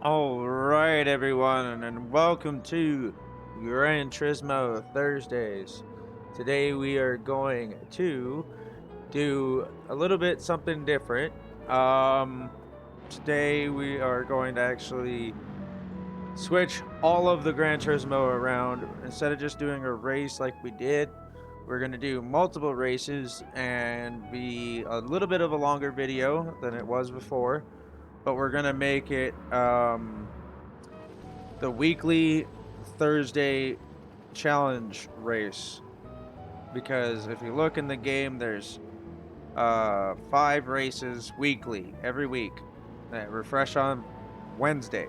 All right, everyone, and welcome to Gran Turismo Thursdays. Today we are going to do a little bit something different. Um, Today we are going to actually switch all of the Gran Turismo around. Instead of just doing a race like we did, we're going to do multiple races and be a little bit of a longer video than it was before, but we're going to make it the weekly Thursday challenge race, because if you look in the game, there's 5 races weekly every week that refresh on Wednesday.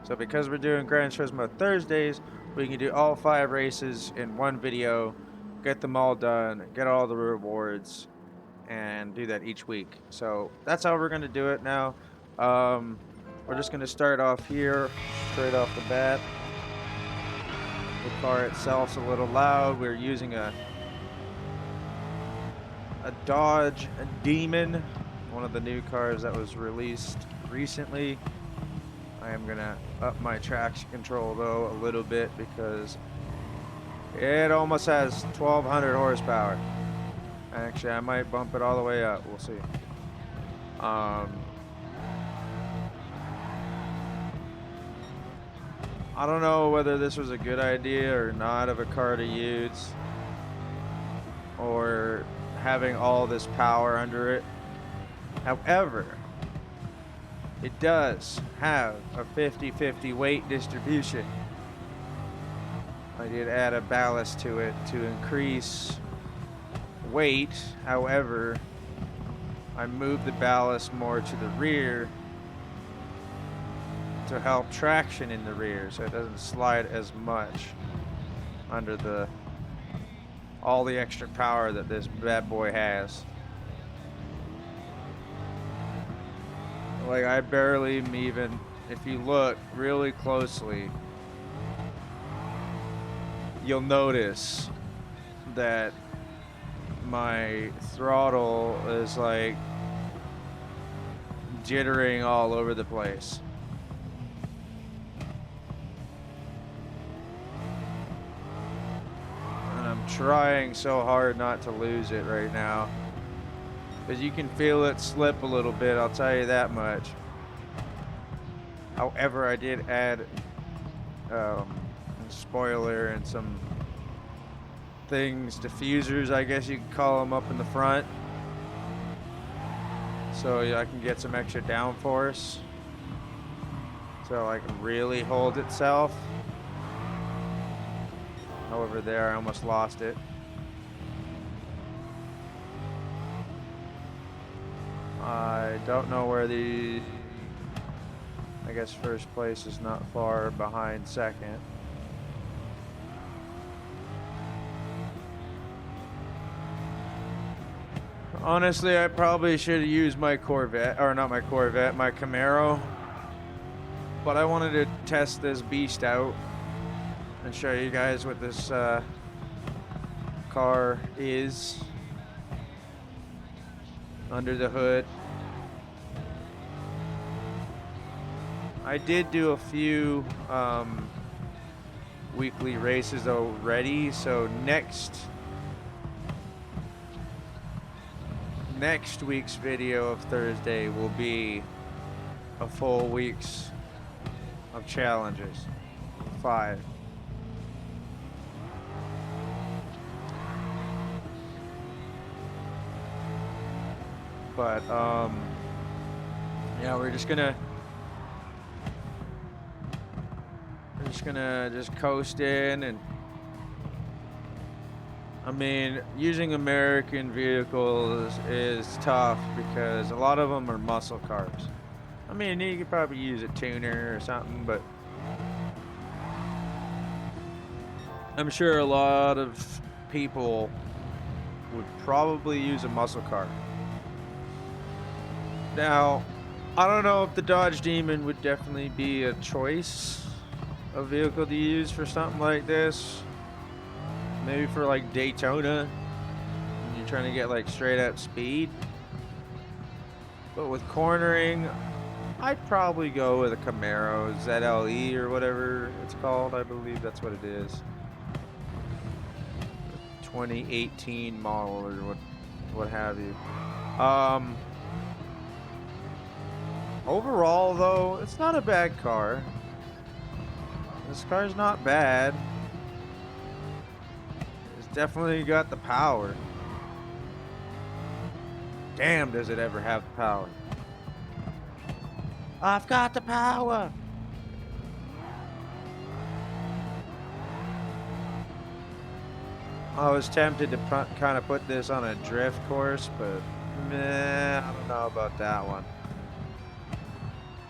So because we're doing Gran Turismo Thursdays, we can do all 5 races in one video, get them all done, get all the rewards, and do that each week. So that's how we're going to do it now. Um, we're just going to start off here straight off the bat. The car itself's a little loud. We're using a Dodge Demon, one of the new cars that was released recently. I am gonna up my traction control though a little bit because it almost has 1200 horsepower. Actually, I might bump it all the way up. We'll see. I don't know whether this was a good idea or not of a car to use, or having all this power under it. However, it does have a 50-50 weight distribution. I did add a ballast to it to increase weight. However, I moved the ballast more to the rear to help traction in the rear, so it doesn't slide as much under all the extra power that this bad boy has. Like, I barely even, if you look really closely, you'll notice that my throttle is like jittering all over the place. And I'm trying so hard not to lose it right now, because you can feel it slip a little bit, I'll tell you that much. However, I did add a spoiler and some things, diffusers, I guess you could call them, up in the front, so I can get some extra downforce, so I can really hold itself. However, there, I almost lost it. I don't know where I guess first place is not far behind second. Honestly, I probably should have used my Corvette, or not my Corvette, my Camaro. But I wanted to test this beast out and show you guys what this car is under the hood. I did do a few weekly races already, so next week's video of Thursday will be a full week's of challenges. 5. But yeah, we're just gonna coast in, and I mean, using American vehicles is tough because a lot of them are muscle cars. I mean, you could probably use a tuner or something, but I'm sure a lot of people would probably use a muscle car. Now, I don't know if the Dodge Demon would definitely be a choice of vehicle to use for something like this. Maybe for like Daytona, when you're trying to get like straight up speed. But with cornering, I'd probably go with a Camaro ZLE or whatever it's called. I believe that's what it is. 2018 model or what have you. Overall though, it's not a bad car. This car's not bad. It's definitely got the power. Damn, does it ever have the power. I've got the power. I was tempted to kind of put this on a drift course, but meh, I don't know about that one.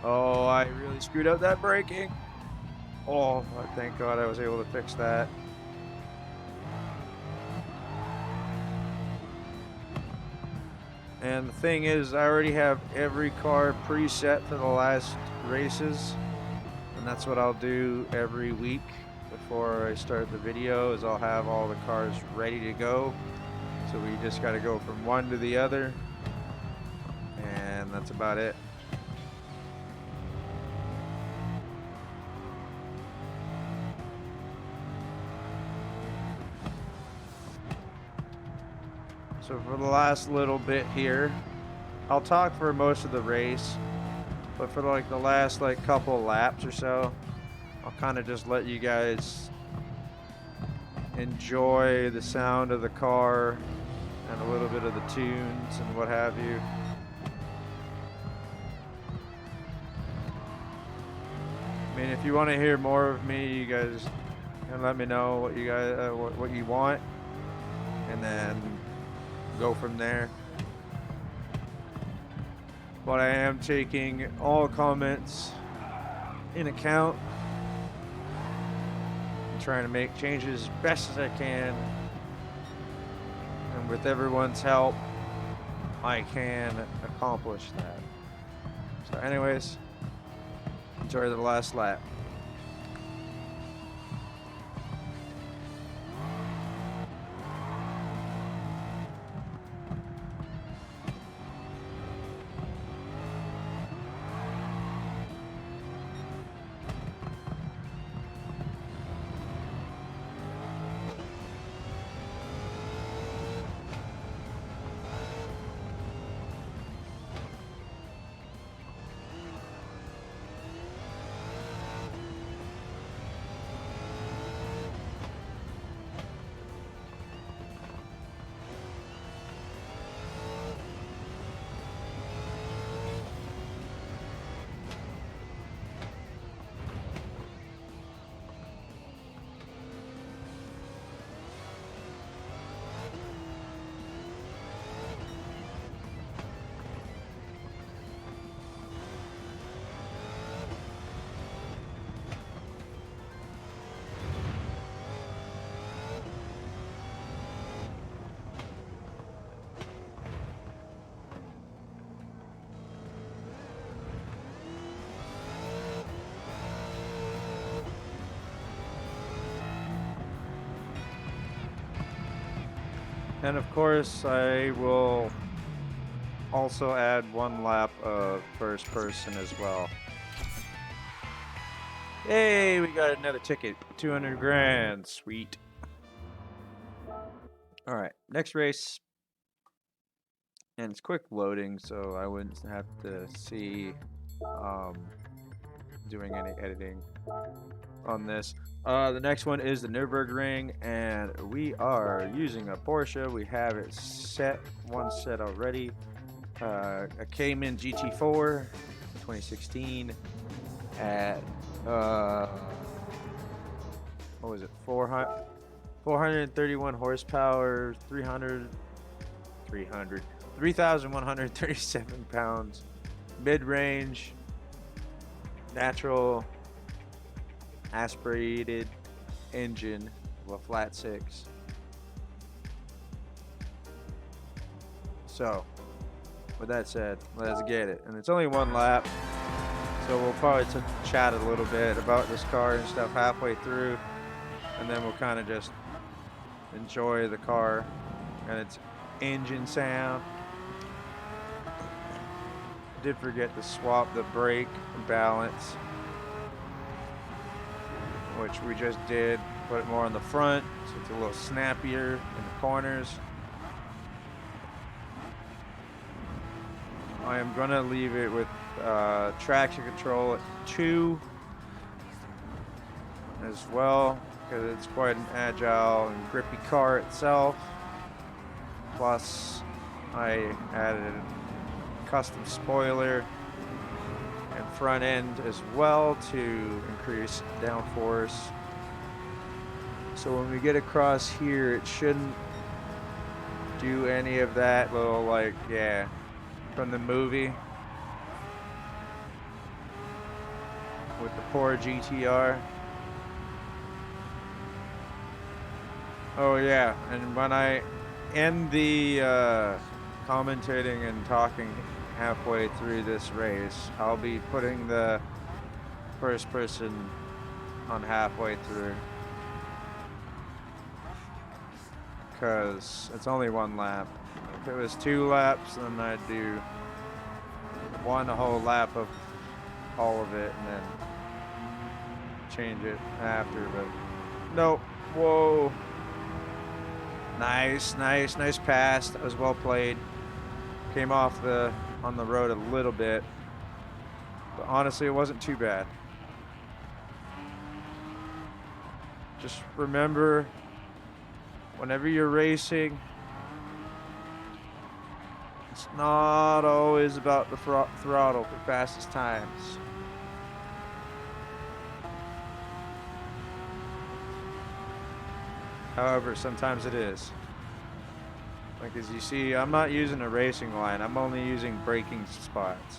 Oh, I really screwed up that braking. Oh, thank God I was able to fix that. And the thing is, I already have every car preset for the last races. And that's what I'll do every week before I start the video, is I'll have all the cars ready to go. So we just got to go from one to the other. And that's about it. So for the last little bit here, I'll talk for most of the race, but for like the last couple laps or so, I'll kind of just let you guys enjoy the sound of the car and a little bit of the tunes and what have you. I mean, if you want to hear more of me, you guys can let me know what you guys what you want, and then go from there. But I am taking all comments in account and trying to make changes as best as I can, and with everyone's help I can accomplish that. So anyways, enjoy the last lap. And of course, I will also add one lap of first person as well. Hey, we got another ticket. 200 grand. Sweet. Alright, next race. And it's quick loading, so I wouldn't have to see doing any editing on this. The next one is the Nürburgring, and we are using a Porsche. We have it set, one set already. A Cayman GT4 2016 at what was it, 431 horsepower, 3,137 pounds, mid-range, natural aspirated engine with a flat six. So with that said, let's get it. And it's only one lap, so we'll probably chat a little bit about this car and stuff halfway through, and then we'll kind of just enjoy the car and its engine sound. did forget to swap the brake balance, which we just did. Put it more on the front, so it's a little snappier in the corners. I am gonna leave it with traction control at 2 as well, because it's quite an agile and grippy car itself. Plus, I added a custom spoiler and front end as well to increase downforce. So when we get across here, it shouldn't do any of that little, like, yeah, from the movie with the poor GTR. Oh yeah, and when I end the commentating and talking halfway through this race, I'll be putting the first person on halfway through, because it's only 1 lap. If it was 2 laps, then I'd do a whole lap of all of it and then change it after, but nope. Whoa. Nice pass. That was well played. Came off on the road a little bit, but honestly, it wasn't too bad. Just remember, whenever you're racing, it's not always about the throttle for fastest times. However, sometimes it is. Like, as you see, I'm not using a racing line. I'm only using braking spots.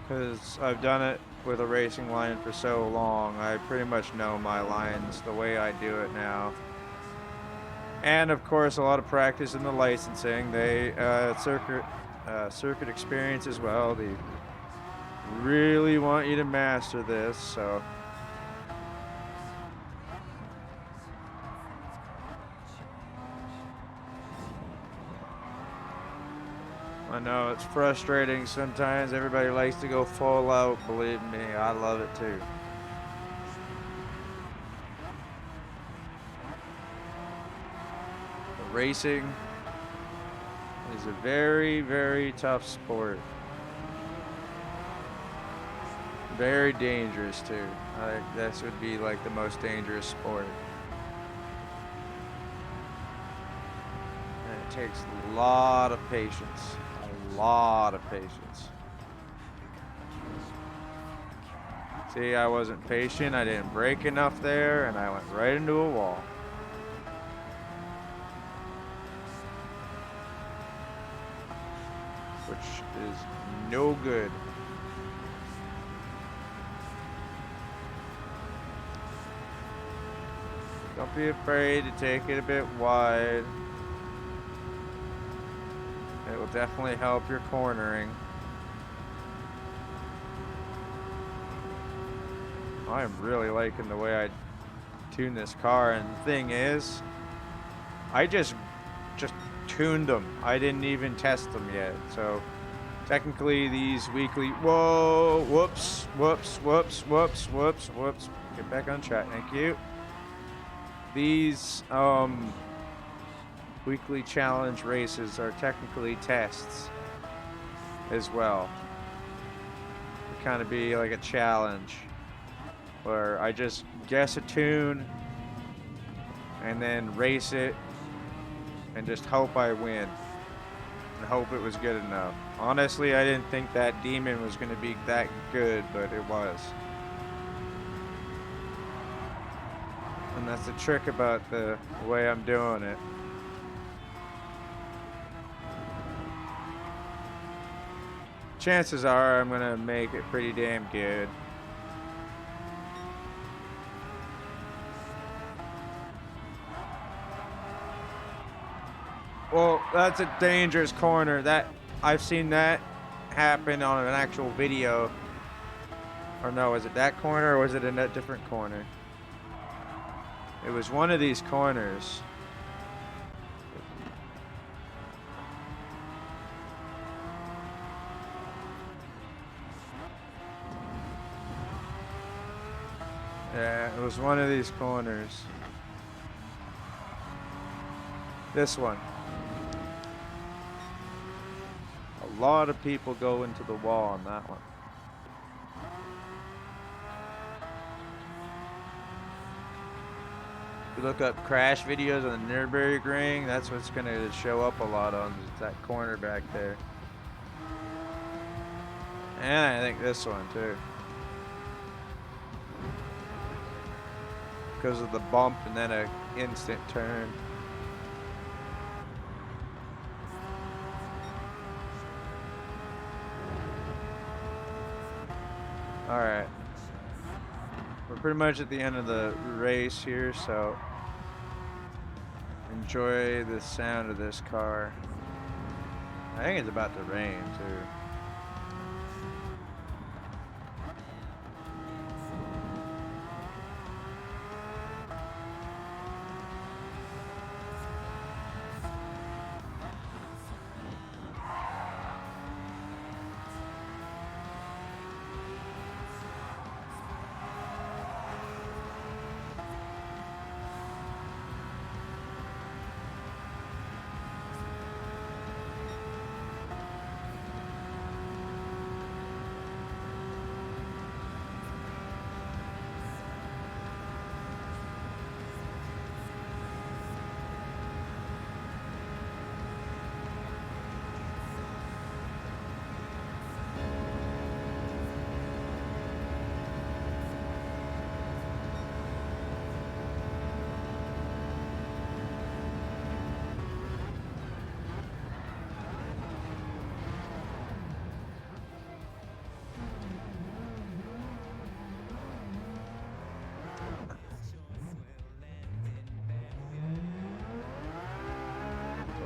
Because I've done it with a racing line for so long, I pretty much know my lines the way I do it now. And of course, a lot of practice in the licensing. They circuit experience as well. They really want you to master this, so I know it's frustrating sometimes. Everybody likes to go full out. Believe me, I love it too. But racing is a very, very tough sport. Very dangerous too. This would be like the most dangerous sport. And it takes a lot of patience. A lot of patience. See, I wasn't patient. I didn't brake enough there, and I went right into a wall. Which is no good. Don't be afraid to take it a bit wide. It will definitely help your cornering. I am really liking the way I tune this car, and the thing is, I just tuned them. I didn't even test them yet. So technically these weekly, whoops. Get back on track, thank you. These weekly challenge races are technically tests as well. It kind of be like a challenge where I just guess a tune and then race it and just hope I win and hope it was good enough. Honestly, I didn't think that demon was going to be that good, but it was. And that's the trick about the way I'm doing it. Chances are I'm gonna make it pretty damn good. Well, that's a dangerous corner. That I've seen that happen on an actual video. Or no, was it that corner or was it in a different corner? It was one of these corners. Yeah, it was one of these corners. This one. A lot of people go into the wall on that one. If you look up crash videos on the Nürburgring, that's what's going to show up a lot on that corner back there. And I think this one too. Because of the bump and then an instant turn. Alright. We're pretty much at the end of the race here, so enjoy the sound of this car. I think it's about to rain too.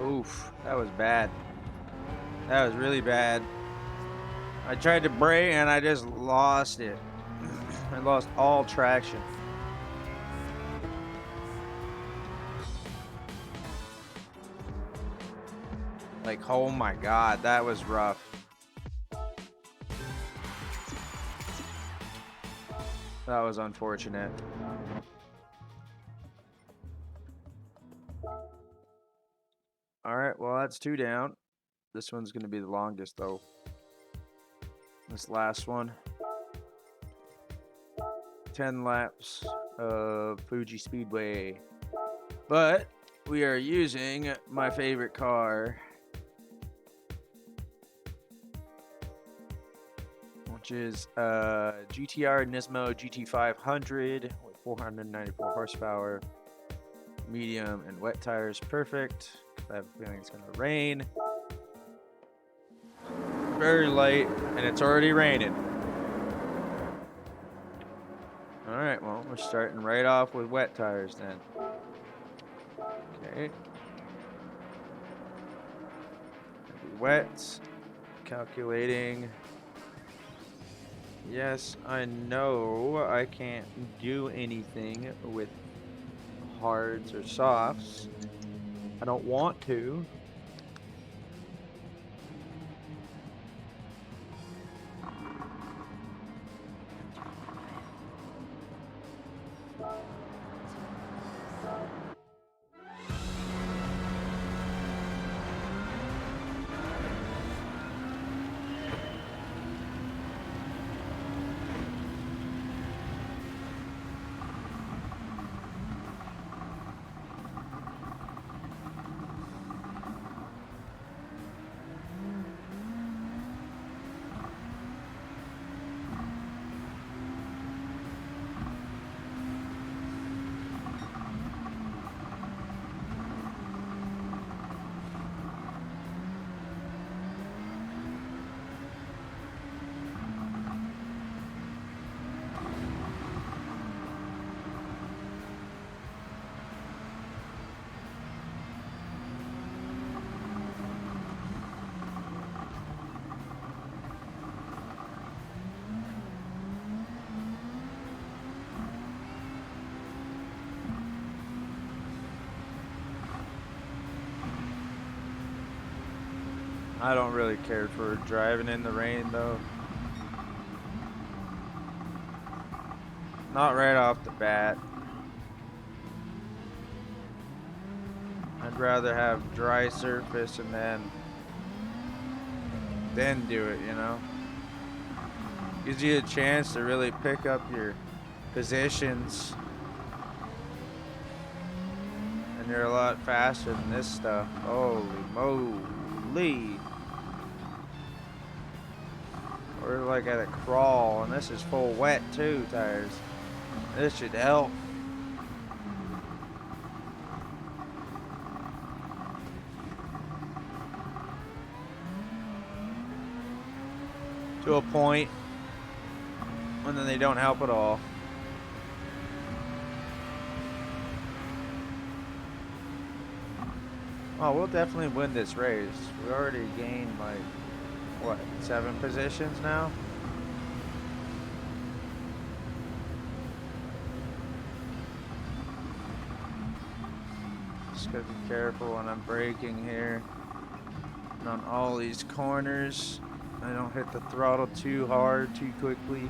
Oof, that was bad. That was really bad. I tried to brake and I just lost it. I lost all traction. Like, oh my God, that was rough. That was unfortunate. Alright, well, that's 2 down. This one's going to be the longest, though. This last one. 10 laps of Fuji Speedway. But we are using my favorite car, which is GTR Nismo GT500 with 494 horsepower, medium and wet tires. Perfect. I have a feeling it's going to rain. Very light, and it's already raining. Alright, well, we're starting right off with wet tires then. Okay. Wet. Calculating. Yes, I know I can't do anything with hards or softs. I don't want to. I don't really care for driving in the rain though. Not right off the bat. I'd rather have dry surface and then do it, you know? Gives you a chance to really pick up your positions. And you're a lot faster than this stuff. Holy moly. We're like at a crawl, and this is full wet too, tires. This should help. To a point, and then they don't help at all. Oh, we'll definitely win this race. We already gained like, what, 7 positions now? Just gotta be careful when I'm braking here. And on all these corners, I don't hit the throttle too hard, too quickly.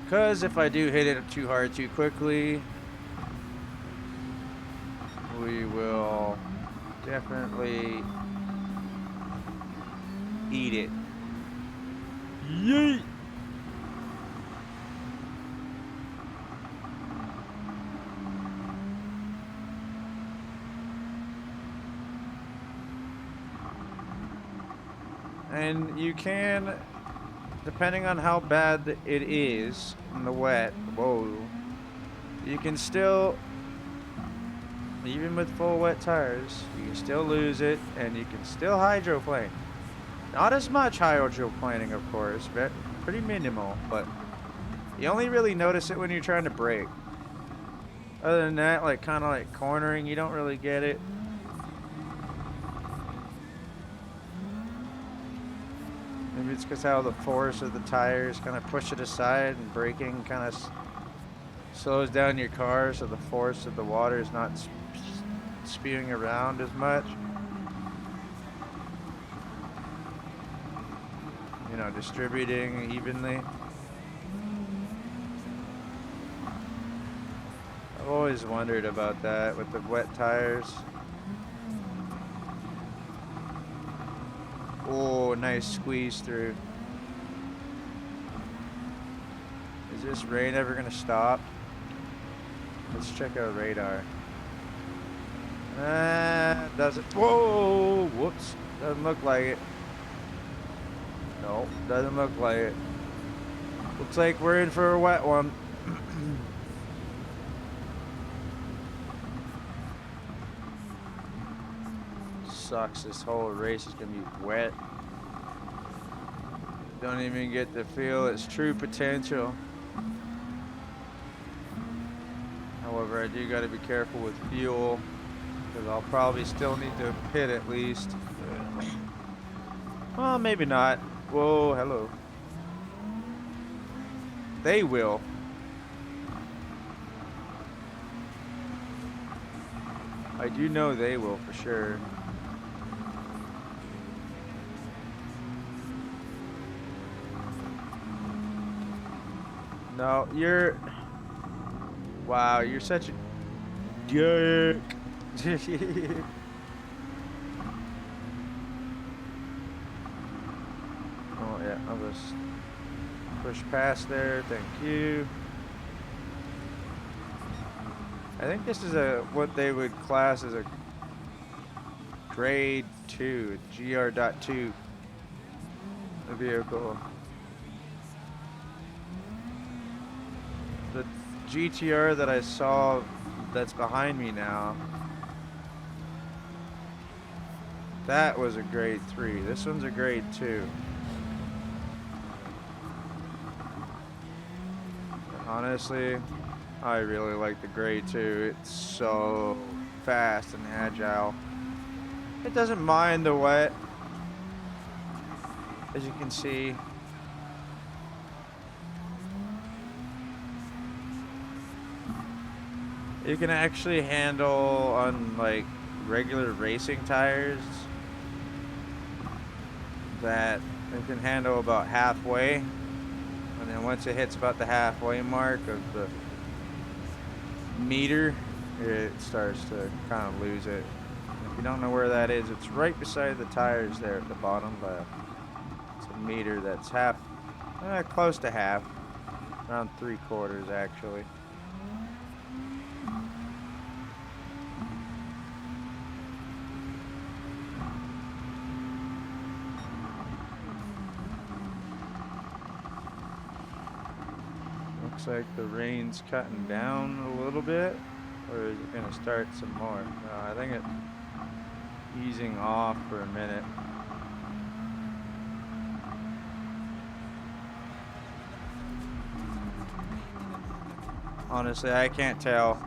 Because if I do hit it too hard, too quickly, we will definitely eat it. Yeet! And you can, depending on how bad it is in the wet, whoa, you can still, even with full wet tires, you can still lose it and you can still hydroplane. Not as much hydroplaning, of course, but pretty minimal, but you only really notice it when you're trying to brake. Other than that, like kind of like cornering, you don't really get it. Maybe it's because how the force of the tires kind of push it aside, and braking kind of slows down your car, so the force of the water is not spewing around as much. You know, distributing evenly. I've always wondered about that with the wet tires. Oh, nice squeeze through. Is this rain ever gonna stop? Let's check out radar. Doesn't. Whoa! Whoops. Doesn't look like it. No, doesn't look like it. Looks like we're in for a wet one. Sucks. This whole race is gonna be wet. Don't even get to feel its true potential. However, I do gotta be careful with fuel, because I'll probably still need to pit at least. Well, maybe not. Whoa, hello. They will. I do know they will for sure. No, you're... Wow, you're such a jerk. Oh, yeah, I'll just push past there. Thank you. I think this is what they would class as a grade 2, GR.2 vehicle. The GTR that I saw that's behind me now, that was a grade 3. This one's a grade 2. Honestly, I really like the grade 2. It's so fast and agile. It doesn't mind the wet, as you can see. You can actually handle on like regular racing tires that it can handle about halfway, and then once it hits about the halfway mark of the meter, it starts to kind of lose it. And if you don't know where that is, it's right beside the tires there at the bottom left. It's a meter that's half, close to half, around 3/4 actually. Looks like the rain's cutting down a little bit, or is it gonna start some more? No, I think it's easing off for a minute. Honestly, I can't tell.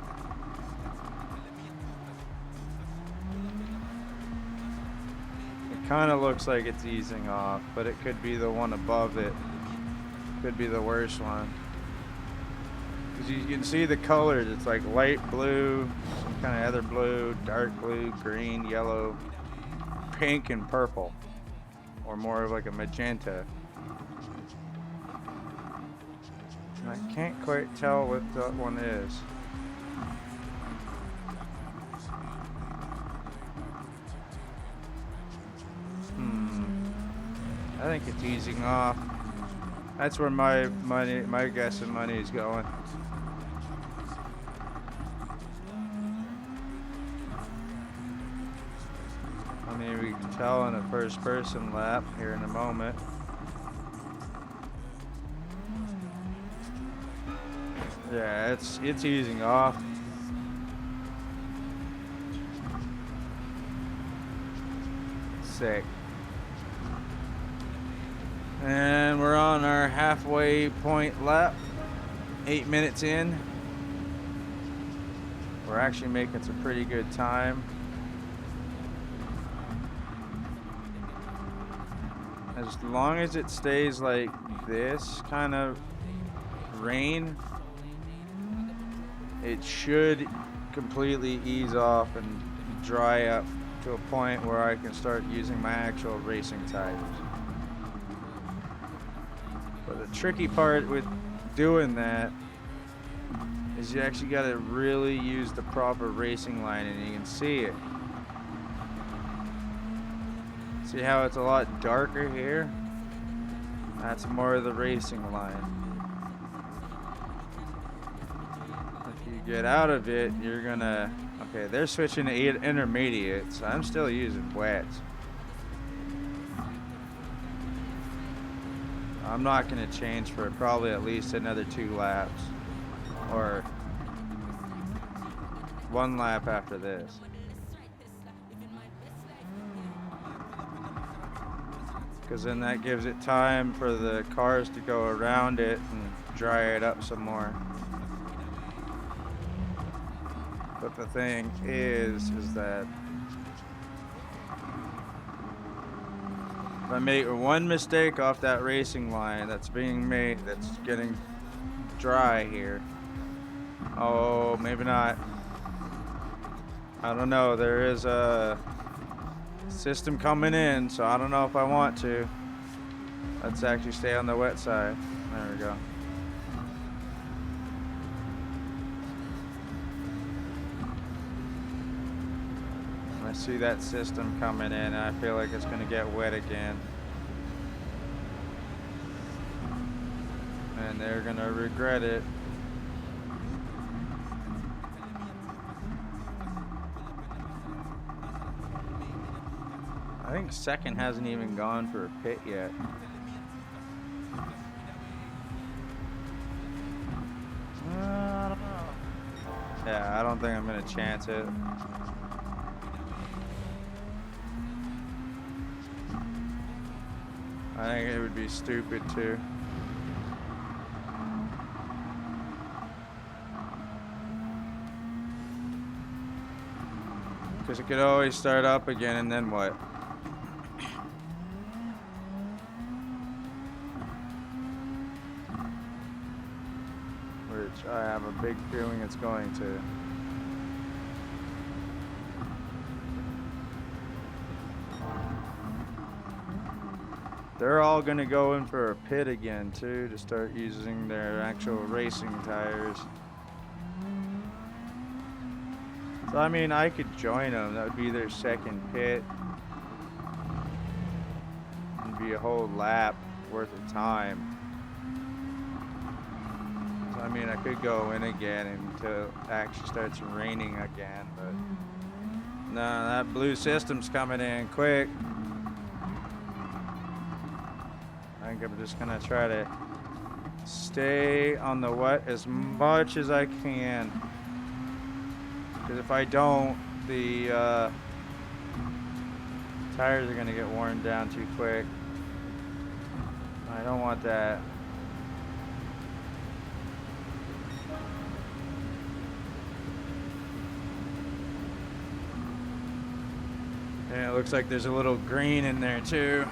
It kind of looks like it's easing off, but it could be the one above it. Could be the worst one. Because you can see the colors. It's like light blue, some kind of other blue, dark blue, green, yellow, pink, and purple. Or more of like a magenta. And I can't quite tell what that one is. I think it's easing off. That's where my guess of money is going. I mean, we can tell in a first person lap here in a moment. Yeah, it's easing off. Sick. And we're on our halfway point lap. 8 minutes in. We're actually making some pretty good time. As long as it stays like this kind of rain, it should completely ease off and dry up to a point where I can start using my actual racing tires. But the tricky part with doing that is you actually got to really use the proper racing line, and you can see it. See how it's a lot darker here? That's more of the racing line. If you get out of it, you're gonna... Okay, they're switching to intermediates. I'm still using wets. I'm not going to change for probably at least another 2 laps. Or 1 lap after this. Because then that gives it time for the cars to go around it and dry it up some more. But the thing is that if I make one mistake off that racing line that's being made, that's getting dry here. Oh, maybe not. I don't know. There is a system coming in, so I don't know if I want to. Let's actually stay on the wet side. There we go. I see that system coming in, and I feel like it's going to get wet again. And they're going to regret it. I think second hasn't even gone for a pit yet. I don't know. Yeah, I don't think I'm going to chance it. I think it would be stupid too. Because it could always start up again, and then what? Which I have a big feeling it's going to. They're all gonna go in for a pit again too to start using their actual racing tires. So I mean, I could join them. That would be their second pit. It'd be a whole lap worth of time. So I mean, I could go in again until it actually starts raining again, but no, that blue system's coming in quick. I think I'm just gonna try to stay on the wet as much as I can. Because if I don't, the tires are gonna get worn down too quick. I don't want that. And it looks like there's a little green in there too.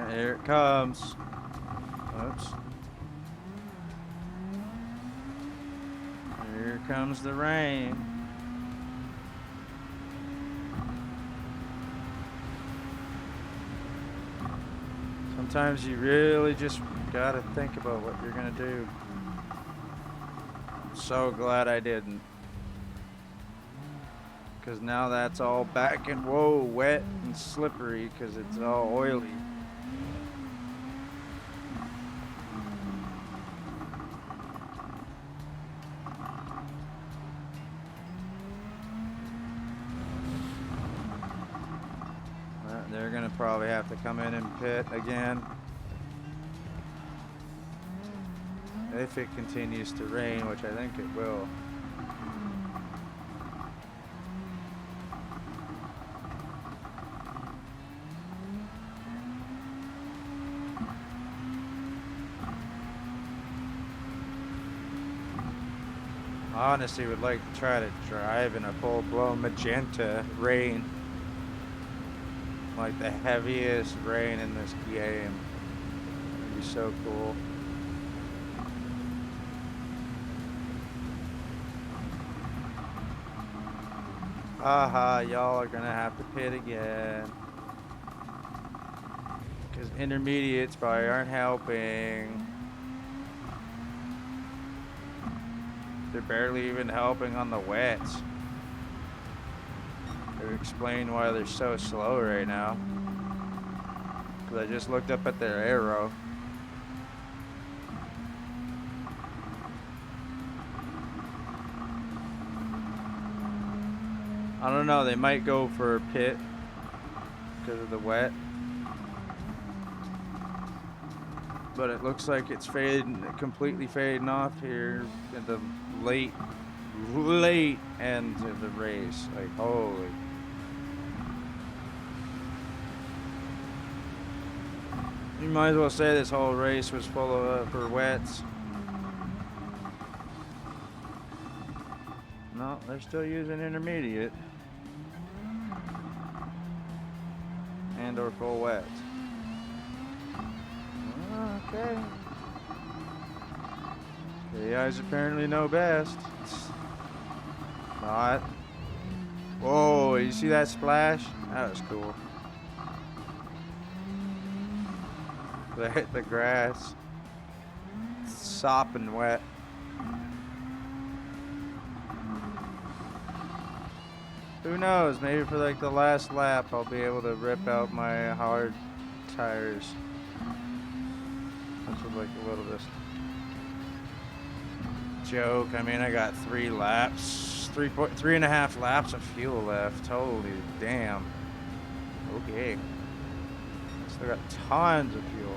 Here it comes. Oops. Here comes the rain. Sometimes you really just gotta think about what you're gonna do. I'm so glad I didn't. Because now that's all back and whoa, wet and slippery because it's all oily. They're gonna probably have to come in and pit again. If it continues to rain, which I think it will. I honestly would like to try to drive in a full-blown magenta rain. Like the heaviest rain in this game. It'd be so cool. Haha, y'all are gonna have to pit again. Because intermediates probably aren't helping. They're barely even helping on the wets. To explain why they're so slow right now. Because I just looked up at their arrow. I don't know, they might go for a pit because of the wet. But it looks like it's completely fading off here in the late end of the race. Like, holy. You might as well say this whole race was full of for wets. No, they're still using intermediate. And or full wet. Okay. You guys apparently know best. Not. Whoa, you see that splash? That was cool. They hit the grass. It's sopping wet. Who knows? Maybe for like the last lap, I'll be able to rip out my hard tires. Which was like a little bit joke. I mean, I got 3 laps, 3.5 laps of fuel left. Holy damn. Okay. Still got tons of fuel.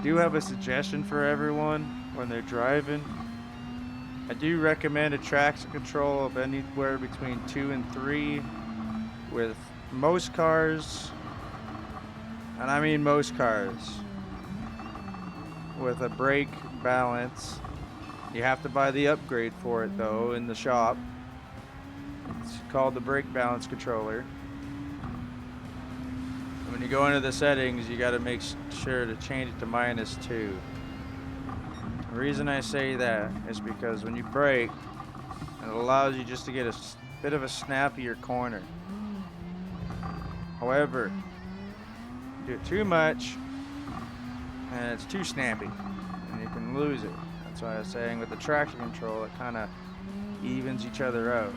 do have a suggestion for everyone when they're driving. I do recommend a traction control of anywhere between 2 and 3 with most cars, and I mean most cars, with a brake balance. You have to buy the upgrade for it though in the shop. It's called the brake balance controller. When you go into the settings, you got to make sure to change it to -2. The reason I say that is because when you brake, it allows you just to get a bit of a snappier corner. However, you do it too much, and it's too snappy, and you can lose it. That's why I was saying with the traction control, it kind of evens each other out.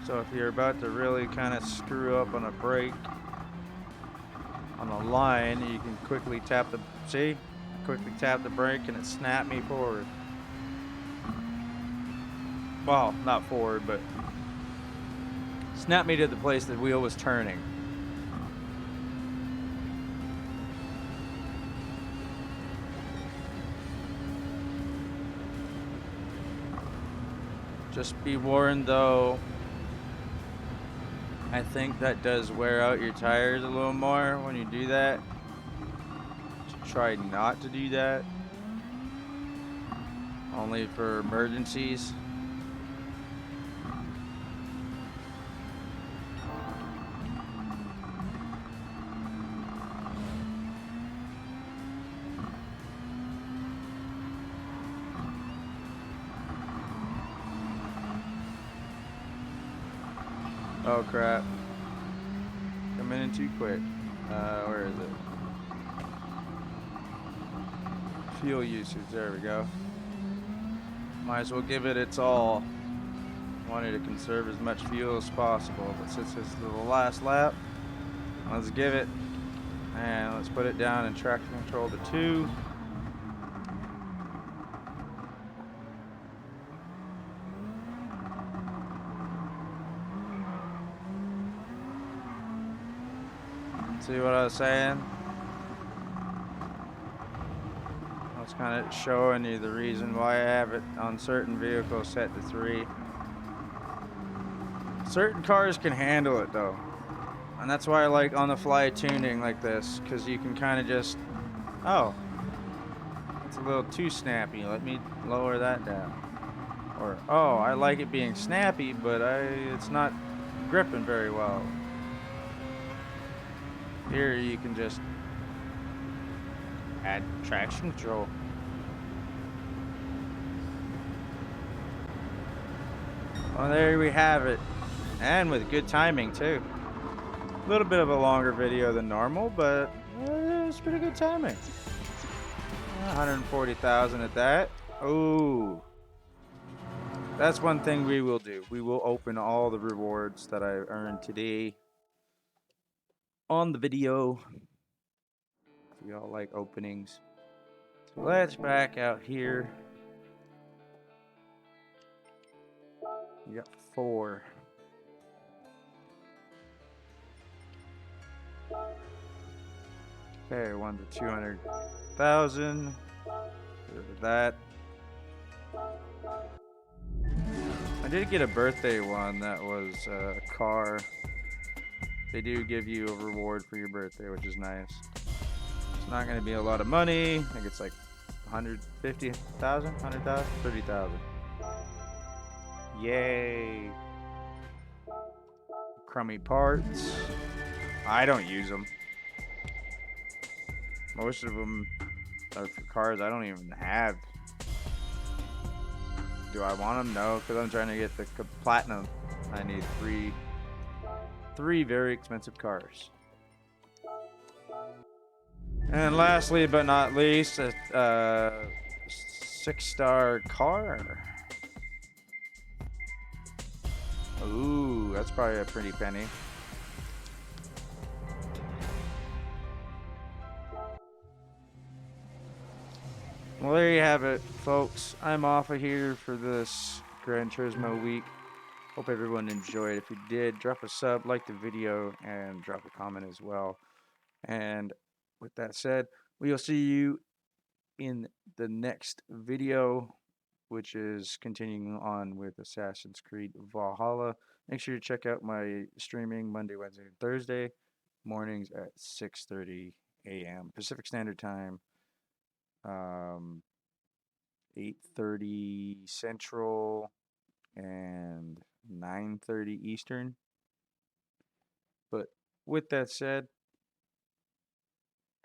So if you're about to really kind of screw up on a brake, on a line, you can quickly tap the, see? Quickly tap the brake and it snapped me forward. Well, not forward, but snapped me to the place the wheel was turning. Just be warned though, I think that does wear out your tires a little more when you do that. So try not to do that. Only for emergencies. Oh crap. Coming in too quick. Where is it? Fuel usage, there we go. Might as well give it its all. Wanted to conserve as much fuel as possible, but since this is the last lap, let's give it. And let's put it down in traction control to 2. See what I was saying? I was kind of showing you the reason why I have it on certain vehicles set to 3. Certain cars can handle it though. And that's why I like on the fly tuning like this, because you can kind of just, oh, it's a little too snappy. Let me lower that down. Or, oh, I like it being snappy, but it's not gripping very well. Here you can just add traction control. Well, there we have it. And with good timing too. A little bit of a longer video than normal, but it's pretty good timing. 140,000 at that. Ooh. That's one thing we will do. We will open all the rewards that I earned today on the video. We all like openings. So let's back out here. We got 4. Okay, 1 to 200,000. That. I did get a birthday one that was a car. They do give you a reward for your birthday, which is nice. It's not going to be a lot of money. I think it's like 150,000, 100,000, 30,000. Yay. Crummy parts. I don't use them. Most of them are for cars I don't even have. Do I want them? No, because I'm trying to get the platinum. I need three very expensive cars. And lastly, but not least, a 6-star car. Ooh, that's probably a pretty penny. Well, there you have it, folks. I'm off of here for this Gran Turismo week. Hope everyone enjoyed. If you did, drop a sub, like the video, and drop a comment as well. And with that said, we will see you in the next video, which is continuing on with Assassin's Creed Valhalla. Make sure you check out my streaming Monday, Wednesday, and Thursday mornings at 6:30 a.m. Pacific Standard Time, um, 8:30 Central, and 9:30 Eastern. But with that said,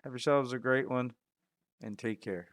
have yourselves a great one and take care.